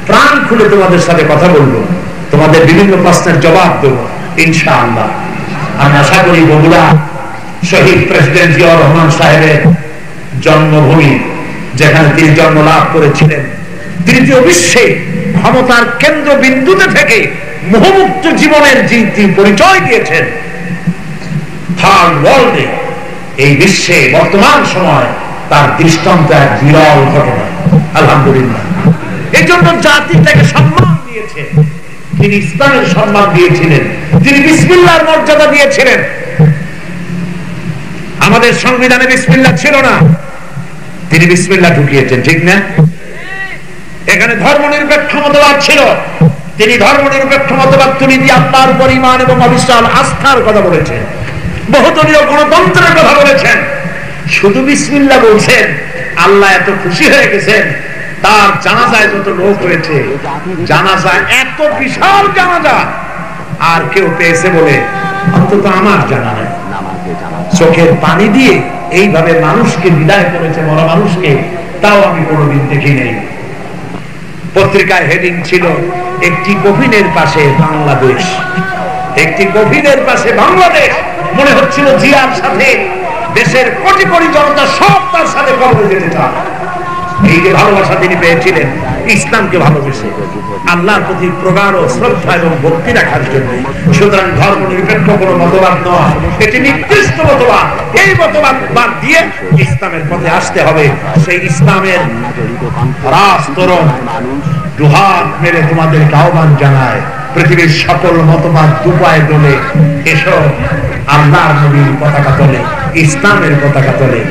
প্রাণ খুলে তোমাদের সাথে কথা বলবো, তোমাদের বিভিন্ন প্রশ্নের জবাব দেবো ইনশাআল্লাহ। আমি আশা করি বগুড়া শহীদ প্রেসিডেন্ট জিয়াউর রহমান সাহেবের জন্মভূমি, যেখানে তিনি জন্ম লাভ করেছিলেন, তৃতীয় বিশ্বে ক্ষমতার কেন্দ্রবিন্দুতে থেকে মোহমুক্ত জীবনের যে তিনি পরিচয় দিয়েছেন, থার্ড ওয়ার্ল্ডে, এই বিশ্বে বর্তমান সময় তার দৃষ্টান্ত এক বিরল ঘটনা। আলহামদুলিল্লাহ। এই জন্য জাতি তাকে সম্মান দিয়েছে। তিনি ইসলামের সম্মান দিয়েছিলেন, তিনি বিসমিল্লাহর মর্যাদা দিয়েছিলেন। আমাদের সংবিধানে বিসমিল্লাহ ছিল না, তিনি বিসমিল্লাহ ঢুকিয়েছেন, ঠিক না? এখানে ধর্মনিরপেক্ষ মতবাদ ছিল, তিনি ধর্মনিরপেক্ষ মতবাদ তুলে দিয়ে আল্লাহর উপর ঈমান এবং অবিচল আস্থার কথা বলেছেন, বহুদলীয় গণতন্ত্রের কথা বলেছেন। শুধু বিসমিল্লাহ বলছেন, আল্লাহ এত খুশি হয়ে গেছেন। তার জানাজায় যত লোক হয়েছে, জানাজায় এত বিশাল জানাজা আর কেউ পেয়েছে বলে অন্তত আমার জানা নাই। চোখের পানি দিয়ে এইভাবে মানুষকে বিদায় করেছে, মরা মানুষকে, তাও আমি কোনোদিন দেখি নাই। পত্রিকায় হেডিং ছিল, একটি কফিনের পাশে বাংলাদেশ, একটি কফিনের পাশে বাংলাদেশ। মনে হচ্ছিল জিয়ার সাথে দেশের কোটি কোটি জনতা সব তার সাথে কবরে যেতে চায়। এই যে ভালোবাসা তিনি পেয়েছিলেন ইসলামকে ভালোবেসে, আল্লাহর প্রতি প্রগাঢ় শ্রদ্ধা এবং ভক্তি রাখার জন্য। সুতরাং ধর্ম নিরপেক্ষ কোনো মতবাদ নয়, এটি নির্দিষ্ট মতবাদ। এই মতবাদ বাদ দিয়ে ইসলামের পথে আসতে হবে। সেই ইসলামের রাস্তরণ দুহাত মেরে তোমাদেরকে আহ্বান জানায়। পৃথিবীর সকল মতবাদ দুপায়ে তোলে, এসব আল্লাহর নবীর পতাকা তোলে, ইসলামের পতাকা তোলে।